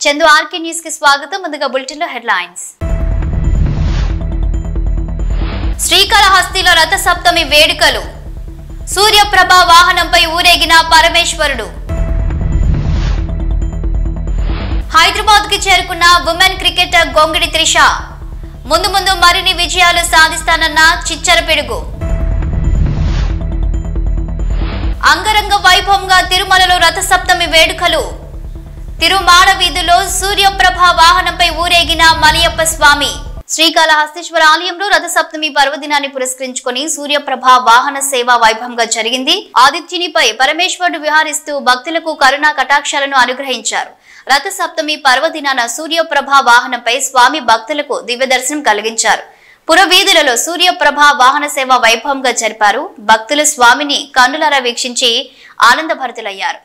Chandu RK news కి స్వాగతం. ముందుగా బులెటిన్ లో హెడ్లైన్స్. శ్రీకాళహస్తిలో రథ సప్తమి వేడుకలు. సూర్యప్రభ వాహనంపై ఊరేగిన పరమేశ్వరుడు. హైదరాబాద్ కి చేరుకున్న ఉమెన్ క్రికెటర్ గొంగిడి త్రిష. ముందు ముందు మరిన్ని విజయాలు సాధిస్తానన్న చిచ్చర పిడుగు. అంగరంగ వైభవంగా తిరుమలలో రథ సప్తమి వేడుకలు. తిరుమాడ వీధుల్లో సూర్యప్రభ వాహనంపై ఊరేగిన మలయప్ప స్వామి. శ్రీకాళహస్తీశ్వర ఆలయంలో రథ సప్తమి పర్వదినాన్ని పురస్కరించుకుని సూర్యప్రభ వాహన సేవ వైభవంగా జరిగింది. ఆదిత్యునిపై పరమేశ్వరుడు విహారిస్తూ భక్తులకు కరుణా కటాక్షాలను అనుగ్రహించారు. రథ సప్తమి పర్వదినాన సూర్యప్రభ వాహనంపై స్వామి భక్తులకు దివ్య దర్శనం కలిగించారు. పురవీధులలో సూర్యప్రభ వాహన సేవ వైభవంగా జరిపారు. భక్తులు స్వామిని కన్నులారా వీక్షించి ఆనందభరితులయ్యారు.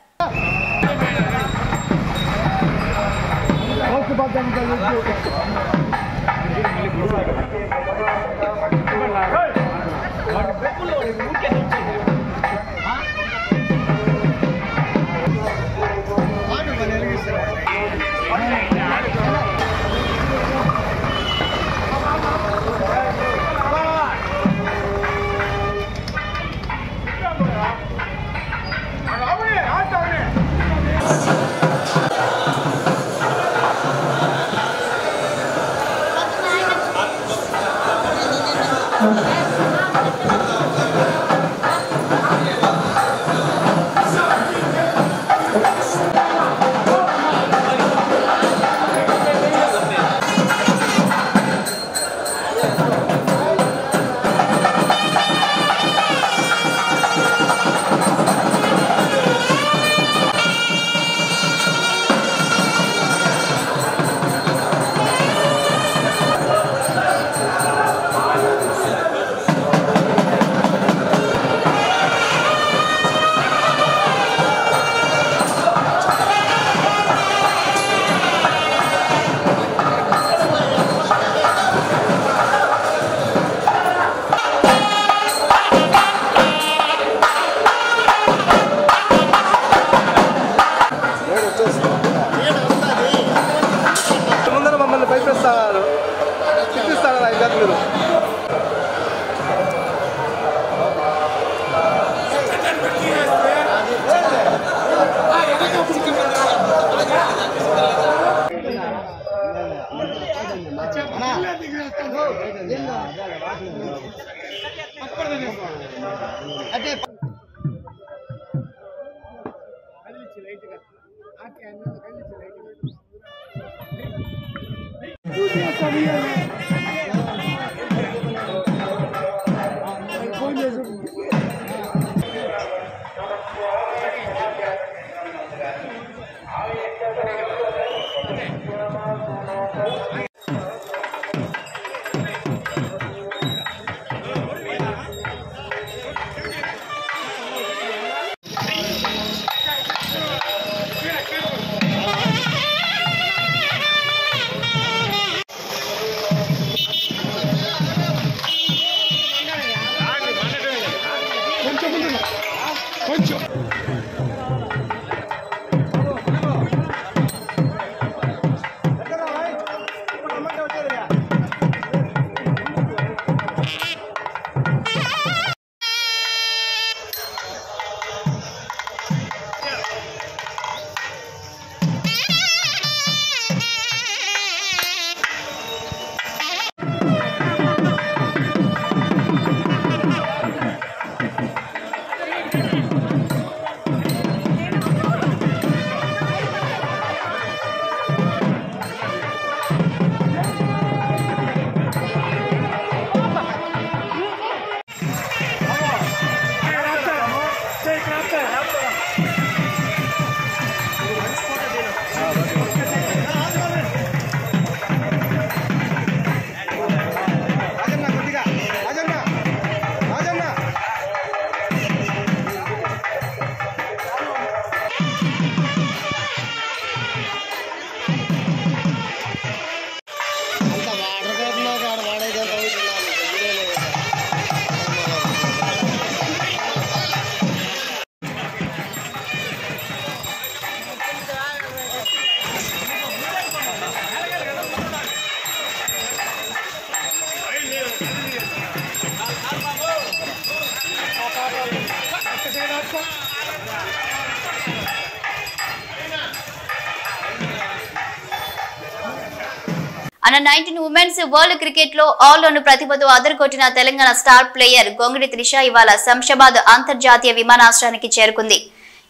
అండర్-19 ఉమెన్స్ వరల్డ్ క్రికెట్ లో ఆల్లోను ప్రతిభతో అదరగొట్టిన తెలంగాణ స్టార్ ప్లేయర్ గొంగిడి త్రిష ఇవాళ శంషాబాద్ అంతర్జాతీయ విమానాశ్రయానికి చేరుకుంది.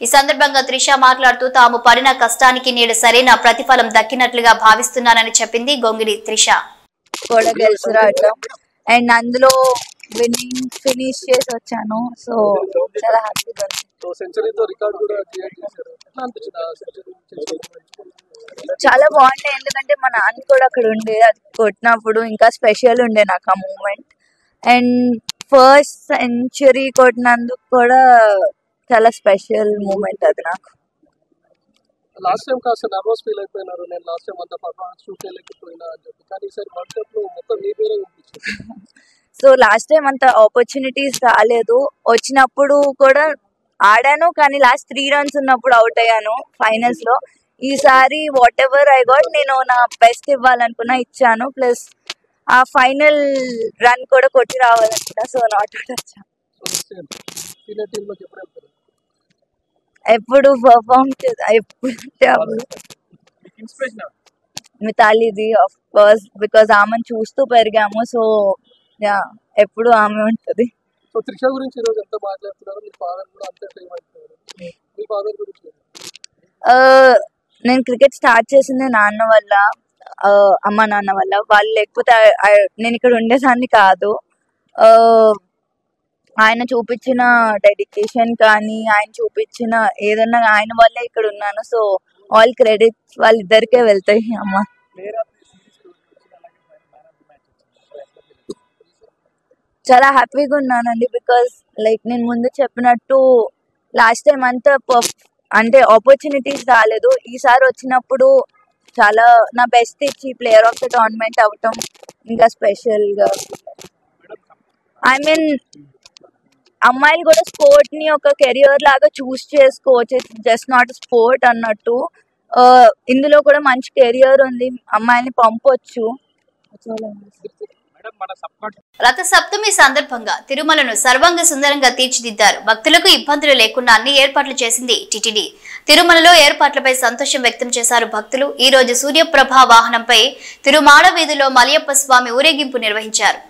ఈ సందర్భంగా త్రిష మాట్లాడుతూ తాము పడిన కష్టానికి నేడు సరైన ప్రతిఫలం దక్కినట్లుగా భావిస్తున్నానని చెప్పింది. గొంగిడి త్రిష అండ్ అందులో విన్నింగ్ ఫినిష్ చేసి వచ్చాను. సో చాలా హ్యాపీగా చాలా బాగుండే, ఎందుకంటే మా నాన్న కూడా అక్కడ ఉండే, అది కొట్టినప్పుడు ఇంకా స్పెషల్ ఉండే నాకు ఆ మూమెంట్. అండ్ ఫస్ట్ సెంచరీ కొట్టినందుకు కూడా చాలా స్పెషల్ మూమెంట్ అది నాకు. లాస్ట్ టైం కాస్త నర్వస్ ఫీల్ అయిపోయినారు, నేను లాస్ట్ టైం అంత పర్ఫార్మెన్స్ చూపించలేకపోయినా అని చెప్పి, కానీ ఈసారి వరల్డ్ కప్ లో మొత్తం మీ పేరే కనిపించింది. సో లాస్ట్ టైం అంత ఆపర్చునిటీస్ రాలేదు, వచ్చినప్పుడు కూడా ఆడాను కానీ లాస్ట్ 3 runs ఉన్నప్పుడు అవుట్ అయ్యాను ఫైనల్స్ లో. ఈసారి వాట్ ఎవర్ ఐ గాట్ నేను నా బెస్ట్ ఇవ్వాలనుకున్నా, ఇచ్చాను. ప్లస్ ఆ ఫైనల్ రన్ కూడా కొట్టి రావాలనుకున్నా. సో నాట్ అవుట్ వచ్చాను. ఎప్పుడు పర్ఫార్మ్ మితాలీది ఆఫ్ కోర్స్, బికాస్ ఆమెను చూస్తూ పెరిగాము. సో యా, ఎప్పుడు ఆమె ఉంటది. సో త్రిష గురించి ఈరోజు ఎంత మాట్లాడుతున్నారు, మీ ఫాదర్ కూడా అంతే ఫేమ్ అవుతున్నారు. మీ ఫాదర్ గురించి నేను క్రికెట్ స్టార్ట్ చేసింది నాన్న వల్ల, అమ్మ నాన్న వల్ల. వాళ్ళు లేకపోతే నేను ఇక్కడ ఉండేదాన్ని కాదు. ఆయన చూపించిన డెడికేషన్ కానీ, ఆయన చూపించిన ఏదన్నా ఆయన వల్లే ఇక్కడ ఉన్నాను. సో ఆల్ క్రెడిట్స్ వాళ్ళిద్దరికే వెళ్తాయి. అమ్మ చాలా హ్యాపీగా ఉన్నానండి, బికాస్ లైక్ నేను ముందు చెప్పినట్టు లాస్ట్ టైం అంతా అంటే ఆపర్చునిటీస్ రాలేదు. ఈసారి వచ్చినప్పుడు చాలా నా బెస్ట్ ఇచ్చి ప్లేయర్ ఆఫ్ ద టోర్నమెంట్ అవటం ఇంకా స్పెషల్గా. ఐ మీన్ అమ్మాయిలు కూడా స్పోర్ట్ ని ఒక కెరియర్ లాగా చూస్ చేసుకోవచ్చు, జస్ట్ నాట్ స్పోర్ట్ అన్నట్టు. ఇందులో కూడా మంచి కెరియర్ ఉంది, అమ్మాయిని పంపొచ్చు. రథ సప్తమి సందర్భంగా తిరుమలను సర్వాంగ సుందరంగా తీర్చిదిద్దారు. భక్తులకు ఇబ్బందులు లేకుండా అన్ని ఏర్పాట్లు చేసింది టిటిడి. తిరుమలలో ఏర్పాట్లపై సంతోషం వ్యక్తం చేశారు భక్తులు. ఈ రోజు సూర్యప్రభ వాహనంపై తిరుమాడ వీధిలో మలయప్ప స్వామి ఊరేగింపు నిర్వహించారు.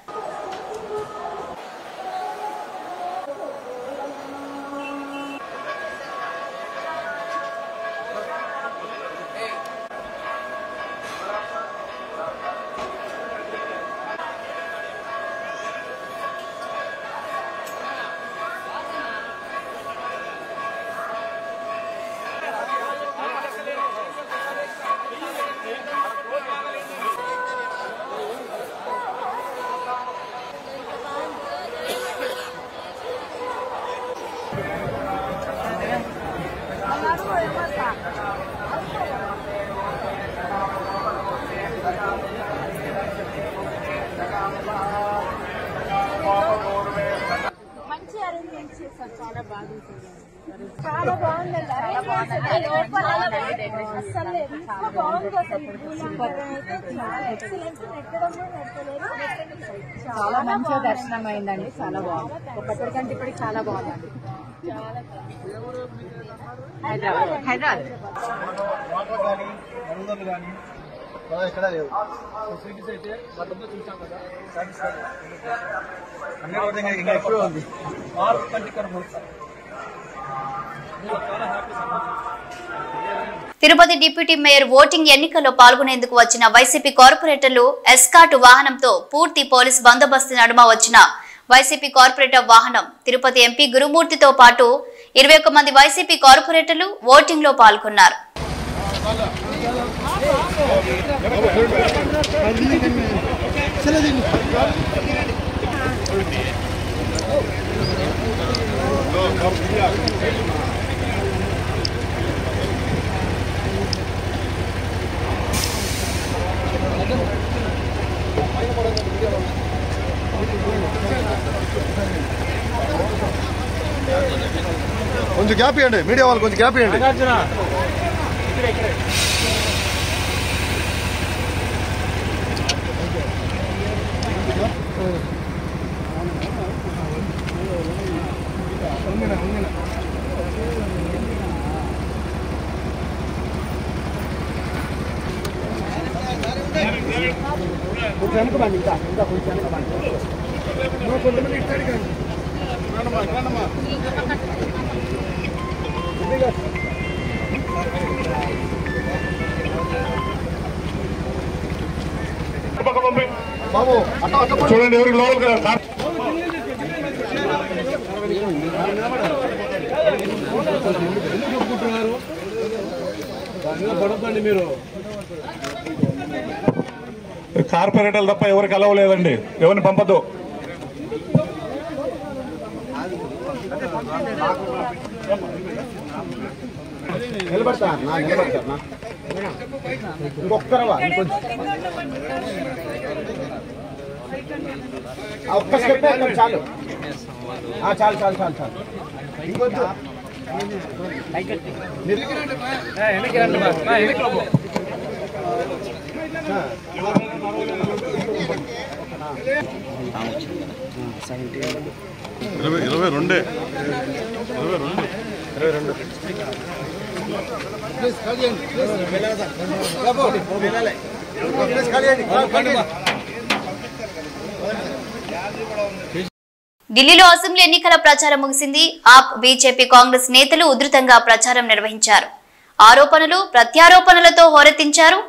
చాలా బాగుంది. చాలా మంచిగా దర్శనం అయిందండి, చాలా బాగుంది. ఒకప్పటికంటే ఇప్పటికి చాలా బాగుందండి. హైదరాబాద్ ఎక్కడ లేవు ఫెసిలిటీస్ అయితే గతంలో చూసాం కదా, అన్ని ఇంకా ఎక్కువ ఉంది. తిరుపతి డిప్యూటీ మేయర్ ఓటింగ్ ఎన్నికల్లో పాల్గొనేందుకు వచ్చిన వైసీపీ కార్పొరేటర్లు ఎస్కాట్ వాహనంతో పూర్తి పోలీస్ బందోబస్తు నడుమ వచ్చిన వైసీపీ కార్పొరేటర్ వాహనం తిరుపతి ఎంపీ గురుమూర్తితో పాటు 21 మంది వైసీపీ కార్పొరేటర్లు ఓటింగ్ లో పాల్గొన్నారు. కొంచెం గ్యాప్ ఇవ్వండి, మీడియా వాళ్ళు కొంచెం గ్యాప్ ఇవ్వండి. చూడండి ఎవరికి లోపలికి పడద్దండి మీరు. కార్పొరేటర్లు తప్ప ఎవరికి అలవలేదండి, ఎవరిని పంపద్దు. నిలబడతానా ఇంకొక్కరవా ఒక్క స్టెప్ చాలు చాలు చాలు చాలు చాలు ఇంకొద్దు. ఇరవై రెండే ఢిల్లీలో అసెంబ్లీ ఎన్నికల ప్రచారం ముగిసింది. ఆప్, బీజేపీ, కాంగ్రెస్ నేతలు ఉధృతంగా ప్రచారం నిర్వహించారు. ఆరోపణలు ప్రత్యారోపణలతో హోరెత్తించారు.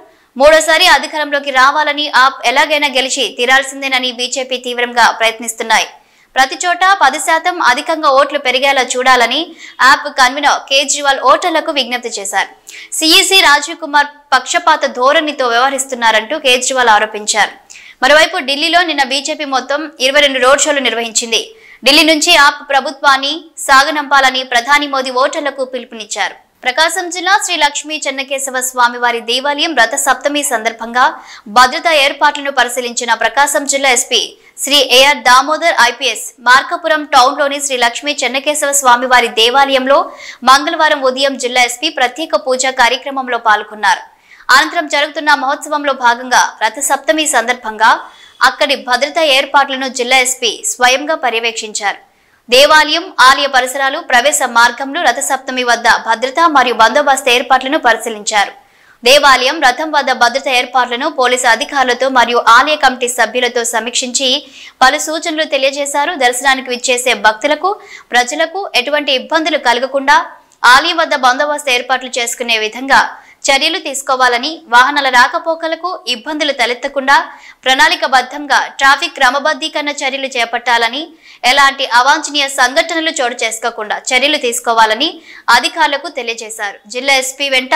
మూడోసారి అధికారంలోకి రావాలని ఆప్ ఎలాగైనా గెలిచి తీరాల్సిందేనని బీజేపీ తీవ్రంగా ప్రయత్నిస్తున్నాయి. ప్రతి చోట 10% అధికంగా ఓట్లు పెరిగేలా చూడాలని ఆప్ కన్వీనర్ కేజ్రీవాల్ ఓటర్లకు విజ్ఞప్తి చేశారు. సీఈసీ రాజీవ్ కుమార్ పక్షపాత ధోరణితో వ్యవహరిస్తున్నారంటూ కేజ్రీవాల్ ఆరోపించారు. మరోవైపు ఢిల్లీలో నిన్న బీజేపీ మొత్తం 22 రోడ్ షోలు నిర్వహించింది. ఢిల్లీ నుంచి ఆప్ ప్రభుత్వాన్ని సాగనంపాలని ప్రధాని మోదీ ఓటర్లకు పిలుపునిచ్చారు. ప్రకాశం జిల్లా శ్రీ లక్ష్మీ చెన్నకేశవ స్వామివారి దేవాలయం రథ సప్తమి సందర్భంగా భద్రతా ఏర్పాట్లను పరిశీలించిన ప్రకాశం జిల్లా SP Shri AR Damodar IPS Markapuram టౌన్లోని శ్రీ లక్ష్మీ చెన్నకేశవ స్వామివారి దేవాలయంలో మంగళవారం ఉదయం జిల్లా ఎస్పీ ప్రత్యేక పూజా కార్యక్రమంలో పాల్గొన్నారు. అనంతరం జరుగుతున్న మహోత్సవంలో భాగంగా రథ సప్తమి సందర్భంగా అక్కడి భద్రతా ఏర్పాట్లను జిల్లా ఎస్పీ స్వయంగా పర్యవేక్షించారు. దేవాలయం, ఆలయ పరిసరాలు, ప్రవేశ మార్గంలో రథ సప్తమి వద్ద భద్రత మరియు బందోబస్తు ఏర్పాట్లను పరిశీలించారు. దేవాలయం, రథం వద్ద భద్రతా ఏర్పాట్లను పోలీసు అధికారులతో మరియు ఆలయ కమిటీ సభ్యులతో సమీక్షించి పలు సూచనలు తెలియజేశారు. దర్శనానికి విచ్చేసే భక్తులకు, ప్రజలకు ఎటువంటి ఇబ్బందులు కలగకుండా ఆలయం వద్ద బందోబస్తు ఏర్పాట్లు చేసుకునే విధంగా చర్యలు తీసుకోవాలని, వాహనాల రాకపోకలకు ఇబ్బందులు తలెత్తకుండా ప్రణాళికబద్ధంగా ట్రాఫిక్ క్రమబద్ధీకరణ చర్యలు చేపట్టాలని, ఎలాంటి అవాంఛనీయ సంఘటనలు చోటు చేసుకోకుండా చర్యలు తీసుకోవాలని అధికారులకు తెలియజేశారు. జిల్లా ఎస్పీ వెంట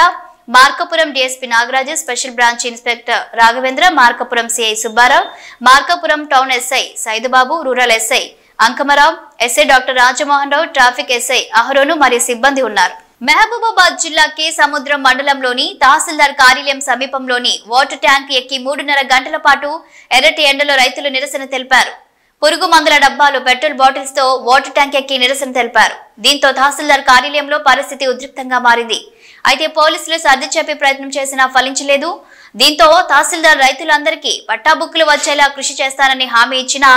Markapuram DSP Nagaraju, special branch inspector Raghavendra, Markapuram CI Subbarao, Markapuram town SI Saidubabu, rural SI Ankamarao, SI doctor Rajamohan Rao, traffic SI Aharonu మరియు సిబ్బంది ఉన్నారు. మహబూబాబాద్ జిల్లా కే సముద్రం మండలంలోని తహసీల్దార్ కార్యాలయం సమీపంలోని వాటర్ ట్యాంక్ ఎక్కి 3.5 గంటల పాటు ఎర్రటి ఎండలో రైతులు నిరసన తెలిపారు. పురుగు మందుల డబ్బాలు, పెట్రోల్ బాటిల్స్ తో వాటర్ ట్యాంక్ ఎక్కి నిరసన తెలిపారు. దీంతో తహసీల్దార్ కార్యాలయంలో పరిస్థితి ఉద్రిక్తంగా మారింది. అయితే పోలీసులు సర్ది చెప్పే ప్రయత్నం చేసినా ఫలించలేదు. దీంతో తహసీల్దార్ రైతులందరికీ పట్టాబుక్కులు వచ్చేలా కృషి చేస్తానని హామీ ఇచ్చినా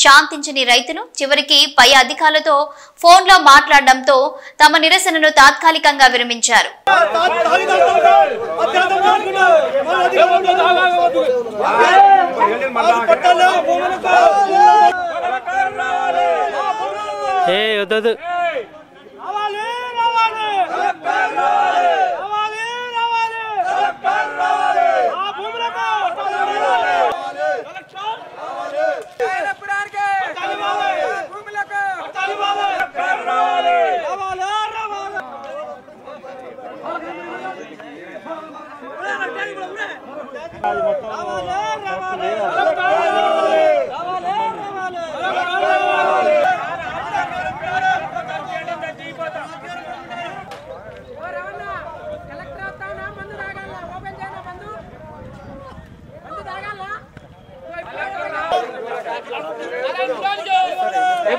శాంతించని రైతులు చివరికి పై అధికారులతో ఫోన్లో మాట్లాడడంతో తమ నిరసనను తాత్కాలికంగా విరమించారు.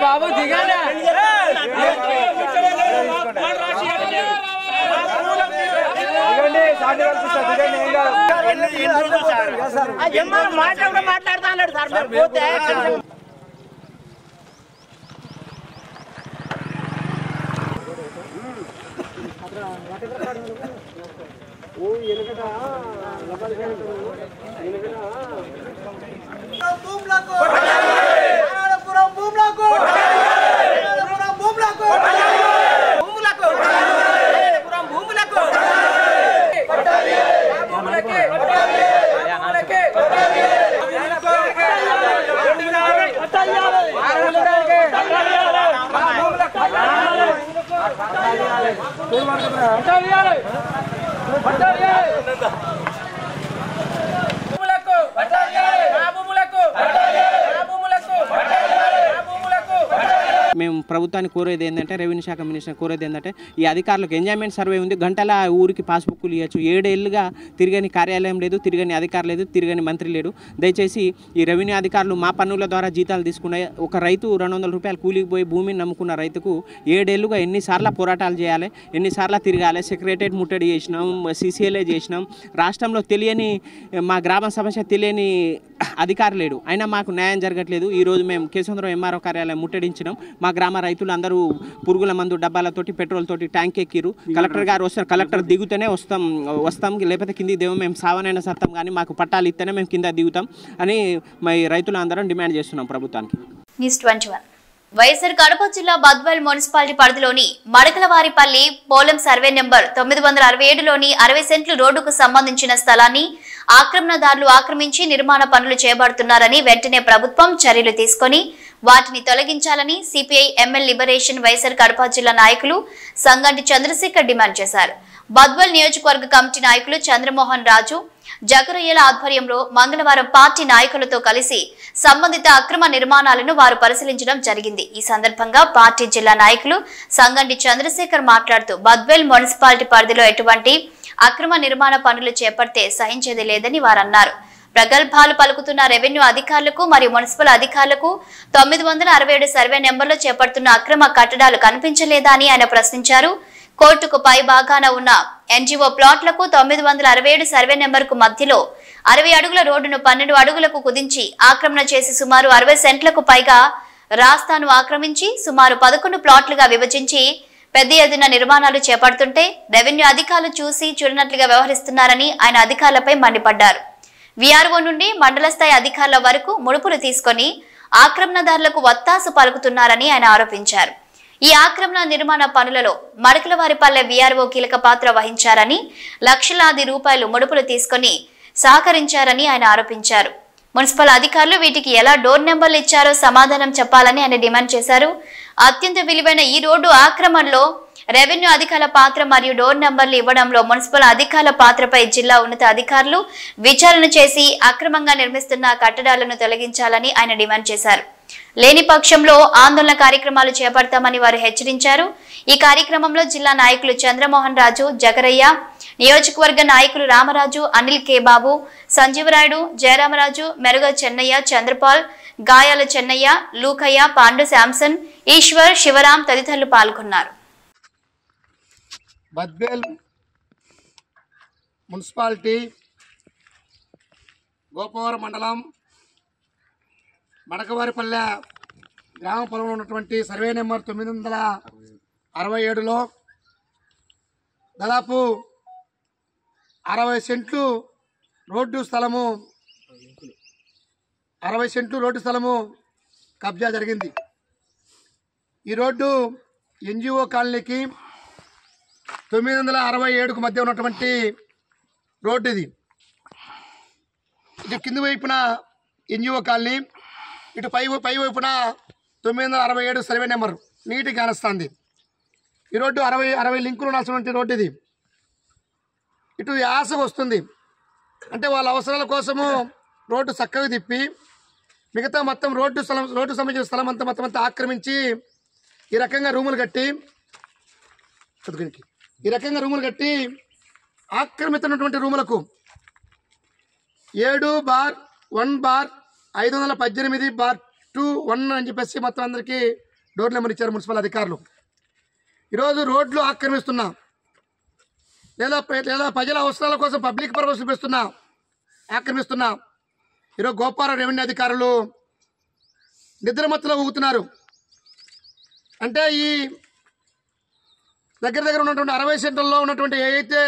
బాబు దిగానా మాట్లాడుతా అన్నాడు సార్. పోతే ఓ ఎనకట మేము ప్రభుత్వాన్ని కోరేది ఏంటంటే, రెవెన్యూ శాఖ మినిస్టర్ కోరేది ఏంటంటే, ఈ అధికారులకు ఎంజాయ్మెంట్ సర్వే ఉంది, గంటల ఊరికి పాస్బుక్లు ఇవ్వచ్చు. 7 ఏళ్ళుగా తిరగని కార్యాలయం లేదు, తిరగని అధికారి లేదు, తిరగని మంత్రి లేడు. దయచేసి ఈ రెవెన్యూ అధికారులు మా పన్నుల ద్వారా జీతాలు తీసుకున్నాయి. ఒక రైతు 200 రూపాయలు కూలికి పోయి భూమిని నమ్ముకున్న రైతుకు 7 ఏళ్ళుగా ఎన్నిసార్లు పోరాటాలు చేయాలి, ఎన్నిసార్లు తిరగాలి. సెక్రటరేట్ ముట్టడి చేసినాం, CCLA చేసినాం. రాష్ట్రంలో తెలియని మా గ్రామ సమస్య తెలియని అధికారి లేడు, అయినా మాకు న్యాయం జరగట్లేదు. ఈరోజు మేము కేశవంతరం MRO కార్యాలయం ముట్టడించినాం. మా గ్రామ రైతులు అందరూ పురుగుల మందు డబ్బాలతోటి పెట్రోల్ తోటి ట్యాంక్ ఎక్కిరు. కలెక్టర్ గారు వస్తారు, కలెక్టర్ దిగుతూనే వస్తాం, లేకపోతే కింది దేవం మేము సావనైనా సత్తాం, కానీ మాకు పట్టాలు ఇస్తేనే మేము కింద దిగుతాం అని మా రైతులు అందరం డిమాండ్ చేస్తున్నాం ప్రభుత్వానికి. న్యూస్ 21 వైఎస్ఆర్ కడప జిల్లా బద్వేల్ మున్సిపాలిటీ పరిధిలోని మడకలవారిపల్లి పోలం సర్వే నెంబర్ 967లోని 60 సెంట్లు రోడ్డుకు సంబంధించిన స్థలాన్ని ఆక్రమణదారులు ఆక్రమించి నిర్మాణ పనులు చేపడుతున్నారని వెంటనే ప్రభుత్వం చర్యలు తీసుకొని వాటిని తొలగించాలని CPI ML liberation YSR Kadapa జిల్లా నాయకులు సంగంటి చంద్రశేఖర్ డిమాండ్ చేశారు. బద్వేల్ నియోజకవర్గ కమిటీ నాయకులు చంద్రమోహన్ రాజు, జగరయ్యల ఆధ్వర్యంలో మంగళవారం పార్టీ నాయకులతో కలిసి సంబంధిత అక్రమ నిర్మాణాలను వారు పరిశీలించడం జరిగింది. ఈ సందర్భంగా పార్టీ జిల్లా నాయకులు సంగంటి చంద్రశేఖర్ మాట్లాడుతూ బద్వేల్ మున్సిపాలిటీ పరిధిలో ఎటువంటి అక్రమ నిర్మాణ పనులు చేపడితే సహించేది లేదని వారన్నారు. ప్రగల్భాలు పలుకుతున్న రెవెన్యూ అధికారులకు మరియు మున్సిపల్ అధికారులకు 967 సర్వే నెంబర్లో చేపడుతున్న అక్రమ కట్టడాలు కనిపించలేదా అని ఆయన ప్రశ్నించారు. కోర్టుకు పై భాగాన ఉన్న NGO ప్లాట్లకు 967 సర్వే నెంబర్కు మధ్యలో 60 అడుగుల రోడ్డును 12 అడుగులకు కుదించి ఆక్రమణ చేసి సుమారు 60 సెంట్లకు పైగా రాస్తాను ఆక్రమించి సుమారు 11 ప్లాట్లుగా విభజించి పెద్ద ఎత్తున నిర్మాణాలు చేపడుతుంటే రెవెన్యూ అధికారులు చూసి చూడనట్లుగా వ్యవహరిస్తున్నారని ఆయన అధికారులపై మండిపడ్డారు. VRO నుండి మండల స్థాయి అధికారుల వరకు ముడుపులు తీసుకొని ఆక్రమణదారులకు వత్తాసు పలుకుతున్నారని ఆయన ఆరోపించారు. ఈ ఆక్రమణ నిర్మాణ పనులలో మడకలవారిపల్లె VRO కీలక పాత్ర వహించారని, లక్షలాది రూపాయలు ముడుపులు తీసుకొని సహకరించారని ఆయన ఆరోపించారు. మున్సిపల్ అధికారులు వీటికి ఎలా డోర్ నెంబర్లు ఇచ్చారో సమాధానం చెప్పాలని ఆయన డిమాండ్ చేశారు. అత్యంత విలువైన ఈ రోడ్డు ఆక్రమణలో రెవెన్యూ అధికారుల పాత్ర మరియు డోర్ నెంబర్లు ఇవ్వడంలో మున్సిపల్ అధికారుల పాత్రపై జిల్లా ఉన్నత అధికారులు విచారణ చేసి అక్రమంగా నిర్మిస్తున్న కట్టడాలను తొలగించాలని ఆయన డిమాండ్ చేశారు. లేని పక్షంలో ఆందోళన కార్యక్రమాలు చేపడతామని వారు హెచ్చరించారు. ఈ కార్యక్రమంలో జిల్లా నాయకులు చంద్రమోహన్ రాజు, జగరయ్య, నియోజకవర్గ నాయకులు రామరాజు, అనిల్ కే బాబు, సంజీవరాయుడు, జయరామరాజు, మెరుగ చెన్నయ్య, చంద్రపాల్, గాయాల చెన్నయ్య, లూకయ్య, పాండు శాంసన్, ఈశ్వర్, శివరాం తదితరులు పాల్గొన్నారు. బద్వేల్ మున్సిపాలిటీ గోపవరం మండలం మడకవారిపల్లె గ్రామ పొలంలో ఉన్నటువంటి సర్వే నెంబర్ 967లో దాదాపు 60 సెంట్లు రోడ్డు స్థలము 60 సెంట్లు రోడ్డు స్థలము కబ్జా జరిగింది. ఈ రోడ్డు NGO కాలనీకి 967కు మధ్య ఉన్నటువంటి రోడ్డు ఇది. ఇటు కింది వైపున NGO కాలనీ, ఇటు పై వైపున 967 సర్వే నెంబర్ నీటికి కానొస్తుంది. ఈ రోడ్డు 60 లింకులు ఉండాల్సినటువంటి రోడ్డు ఇది. ఇటు యాస వస్తుంది, అంటే వాళ్ళ అవసరాల కోసము రోడ్డు చక్కగా తిప్పి మిగతా మొత్తం రోడ్డు సంబంధించిన స్థలం మొత్తం ఆక్రమించి ఈ రకంగా రూములు కట్టి ఆక్రమితున్నటువంటి రూములకు 7/1/518/2/1 అని చెప్పేసి మొత్తం అందరికీ డోర్ నెంబర్ ఇచ్చారు మున్సిపల్ అధికారులు. ఈరోజు రోడ్లు ఆక్రమిస్తున్నా లేదా ప్రజల అవసరాల కోసం పబ్లిక్ పర్పస్ ఆక్రమిస్తున్నా ఈరోజు గోపాల రెవెన్యూ అధికారులు నిద్రమత్తులో ఊగుతున్నారు. అంటే ఈ దగ్గర ఉన్నటువంటి 60 సెంట్లలో ఉన్నటువంటి ఏదైతే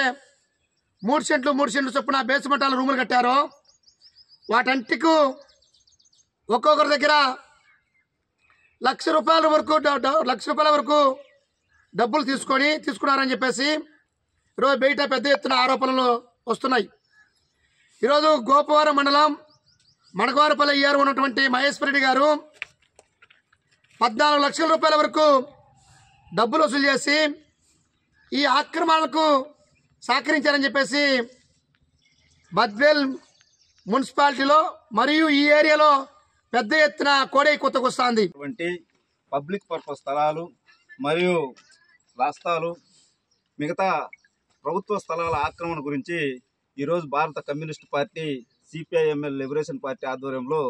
3 సెంట్లు చొప్పున బేస్మెంటాల రూములు కట్టారో వాటంటికు ఒక్కొక్కరి దగ్గర ₹1,00,000 వరకు డబ్బులు తీసుకున్నారని చెప్పేసి ఈరోజు బయట పెద్ద ఎత్తున ఆరోపణలు వస్తున్నాయి. ఈరోజు గోపవరం మండలం మణకవారపల్లి ఏఆర్ ఉన్నటువంటి మహేశ్వర రెడ్డి గారు ₹14 లక్షల వరకు డబ్బులు వసూలు చేసి ఈ ఆక్రమణలకు సహకరించారని చెప్పేసి బద్వేల్ మున్సిపాలిటీలో మరియు ఈ ఏరియాలో పెద్ద ఎత్తున కోడై కొత్తకొస్తుంది. పబ్లిక్ పర్పస్ స్థలాలు మరియు రాస్తాలు మిగతా ప్రభుత్వ స్థలాల ఆక్రమణ గురించి ఈరోజు భారత communist party CPIML liberation party ఆధ్వర్యంలో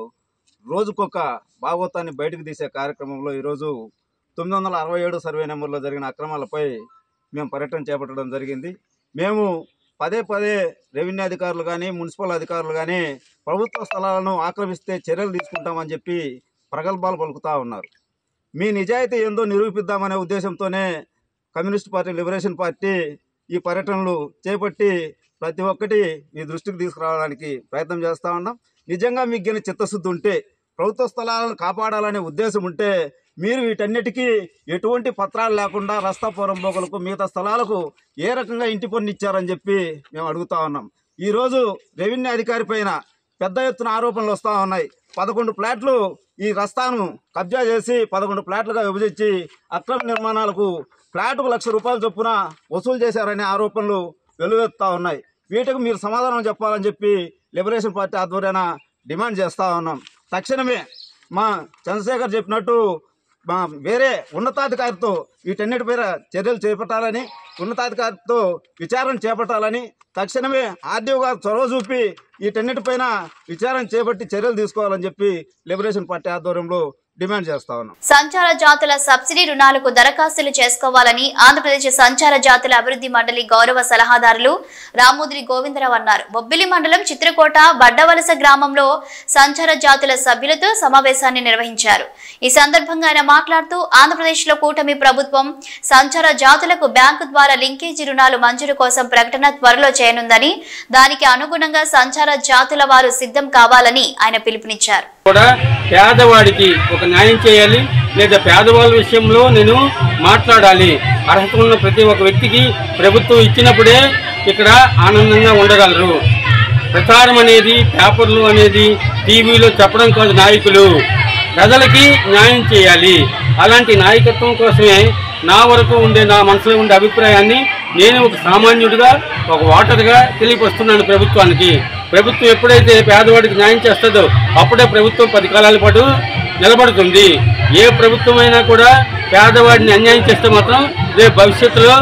రోజుకొక భాగవతాన్ని బయటకు తీసే కార్యక్రమంలో ఈరోజు 967 సర్వే నెంబర్లో జరిగిన అక్రమాలపై మేము పర్యటన చేపట్టడం జరిగింది. మేము పదే రెవెన్యూ అధికారులు కానీ మున్సిపల్ అధికారులు కానీ ప్రభుత్వ స్థలాలను ఆక్రమిస్తే చర్యలు తీసుకుంటామని చెప్పి ప్రగల్భాలు పలుకుతూ ఉన్నారు. మీ నిజాయితీ ఏందో నిరూపిద్దామనే ఉద్దేశంతోనే కమ్యూనిస్ట్ పార్టీ లిబరేషన్ పార్టీ ఈ పర్యటనలు చేపట్టి ప్రతి ఒక్కటి మీ దృష్టికి తీసుకురావడానికి ప్రయత్నం చేస్తూ ఉన్నాం. నిజంగా మీకు గిన చిత్తశుద్ధి ఉంటే, ప్రభుత్వ స్థలాలను కాపాడాలనే ఉద్దేశం ఉంటే మీరు వీటన్నిటికీ ఎటువంటి పత్రాలు లేకుండా రస్తా పోరంబోకులకు మిగతా స్థలాలకు ఏ రకంగా ఇంటి పన్ను ఇచ్చారని చెప్పి మేము అడుగుతా ఉన్నాం. ఈరోజు రెవెన్యూ అధికారి పైన పెద్ద ఎత్తున ఆరోపణలు వస్తూ ఉన్నాయి. 11 ప్లాట్లు ఈ రస్తాను కబ్జా చేసి 11 ప్లాట్లుగా విభజించి అక్రమ నిర్మాణాలకు ఫ్లాట్కు ₹1,00,000 చొప్పున వసూలు చేశారనే ఆరోపణలు వెలువెత్తుతా ఉన్నాయి. వీటికి మీరు సమాధానం చెప్పాలని చెప్పి లిబరేషన్ పార్టీ ఆధ్వర్యాన డిమాండ్ చేస్తూ ఉన్నాం. తక్షణమే మా చంద్రశేఖర్ చెప్పినట్టు వేరే ఉన్నతాధికారితో వీటన్నిటిపైన చర్యలు చేపట్టాలని, ఉన్నతాధికారితో విచారణ చేపట్టాలని, తక్షణమే ఆర్డీఓ గారు చొరవ చూపి వీటన్నిటిపైన విచారణ చేపట్టి చర్యలు తీసుకోవాలని చెప్పి లిబరేషన్ పార్టీ ఆధ్వర్యంలో డిమాండ్ చేస్తా ఉన్నాం. సంచార జాతుల సబ్సిడీ రుణాలకు దరఖాస్తులు చేసుకోవాలని ఆంధ్రప్రదేశ్ సంచార జాతుల అభివృద్ధి మండలి గౌరవ సలహాదారులు రామోద్రి గోవిందరావు అన్నారు. బొబ్బిలి మండలం చిత్రకోట బడ్డవలస గ్రామంలో సంచార జాతుల సభ్యులతో సమావేశాన్ని నిర్వహించారు. ఈ సందర్భంగా ఆయన మాట్లాడుతూ ఆంధ్రప్రదేశ్ లో కూటమి ప్రభుత్వం సంచార జాతులకు బ్యాంకు ద్వారా లింకేజీ రుణాలు మంజూరు కోసం ప్రకటన త్వరలో చేయనుందని, దానికి అనుగుణంగా సంచార జాతుల వారు సిద్ధం కావాలని ఆయన పిలుపునిచ్చారు. పేదవాడికి ఒక న్యాయం చేయాలి, లేదా పేదవాళ్ళ విషయంలో నేను మాట్లాడాలి. అర్హత ఉన్న ప్రతి ఒక్క వ్యక్తికి ప్రభుత్వం ఇచ్చినప్పుడే ఇక్కడ ఆనందంగా ఉండగలరు. ప్రచారం అనేది, పేపర్లు అనేది, టీవీలో చెప్పడం కాదు. నాయకులు ప్రజలకి న్యాయం చేయాలి. అలాంటి నాయకత్వం కోసమే నా వరకు ఉండే, నా మనసులో ఉండే అభిప్రాయాన్ని నేను ఒక సామాన్యుడిగా, ఒక ఓటర్గా తెలియపరుస్తున్నాను ప్రభుత్వానికి. ప్రభుత్వం ఎప్పుడైతే పేదవాడికి న్యాయం చేస్తుందో అప్పుడే ప్రభుత్వం 10 కాలాల పాటు నిలబడుతుంది. ఏ ప్రభుత్వం అయినా కూడా పేదవాడిని అన్యాయం చేస్తే మాత్రం రేపు భవిష్యత్తులో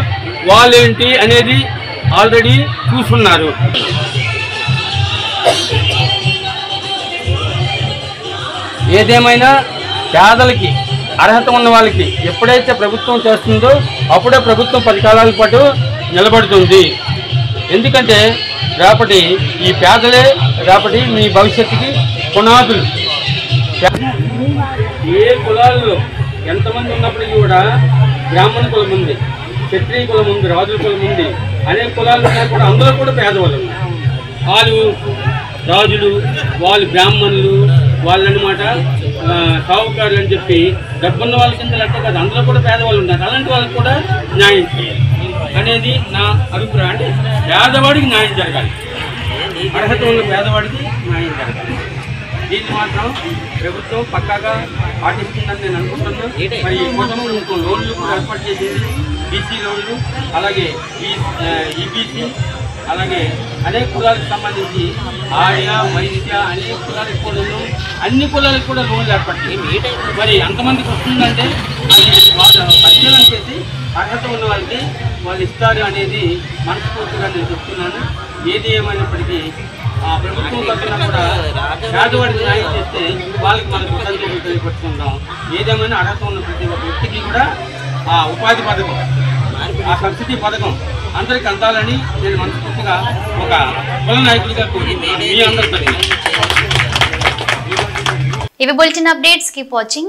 వాళ్ళేంటి అనేది ఆల్రెడీ చూస్తున్నారు. ఏదేమైనా పేదలకి, అర్హత ఉన్న వాళ్ళకి ఎప్పుడైతే ప్రభుత్వం చేస్తుందో అప్పుడే ప్రభుత్వం 10 కాలాల పాటు నిలబడుతుంది. ఎందుకంటే రేపటి ఈ పేదలే రేపటి మీ భవిష్యత్తుకి పునాదులు. ఏ కులాల్లో ఎంతమంది ఉన్నప్పటికీ కూడా బ్రాహ్మణ కులం ఉంది, క్షత్రియ కులం ఉంది, రాజుల కులం ఉంది, అనేక కులాలు ఉన్నా కూడా అందులో కూడా పేదవాళ్ళు ఉన్నారు. వాళ్ళు రాజులు, వాళ్ళు బ్రాహ్మణులు, వాళ్ళనమాట సావుకారులు అని చెప్పి డబ్బున్న వాళ్ళ కింద లెక్క కాదు, అందులో కూడా పేదవాళ్ళు ఉన్నారు. అలాంటి వాళ్ళకి కూడా న్యాయం చేయాలి అనేది నా అభిప్రాయం. అంటే పేదవాడికి న్యాయం జరగాలి, అర్హత ఉన్న పేదవాడికి న్యాయం జరగాలి. దీన్ని మాత్రం ప్రభుత్వం పక్కాగా పాటిస్తుందని నేను అనుకుంటున్నాను. మరి కుటుంబం లోన్లు కూడా ఏర్పాటు చేసేది, బీసీ లోన్లు, అలాగే ఈబీసీ, అలాగే అనేక కులాలకు సంబంధించి ఆర్య, వైశ్య, అనేక కులాలకు కూడా అన్ని కులాలకు కూడా లోన్లు ఏర్పాటు చేయాలి. మరి ఎంతమందికి వస్తుందంటే అది వాళ్ళు పరిశీలన చేసి అర్హత ఉన్న వాళ్ళకి వాళ్ళు ఇస్తారు అనేది మనస్ఫూర్తిగా నేను చెప్తున్నాను. ఏది ఏమైనప్పటికీ ప్రభుత్వం తరఫున కూడా పేదవాడికి న్యాయం చేస్తే వాళ్ళకి మనకు కృతజ్ఞతలు తెలియపరుచుకుంటాం. ఏదేమైనా అర్హత ఉన్న ప్రతి ఒక్క వ్యక్తికి కూడా ఆ ఉపాధి పథకం, ఆ సబ్సిడీ పథకం అందరికి అందాలని నేను మనస్ఫూర్తిగా ఒక కుల నాయకుడిగా కోరుకుంటున్నాను. మీ అందరితో ఇవి బులెటిన్ అప్డేట్స్. Keep watching.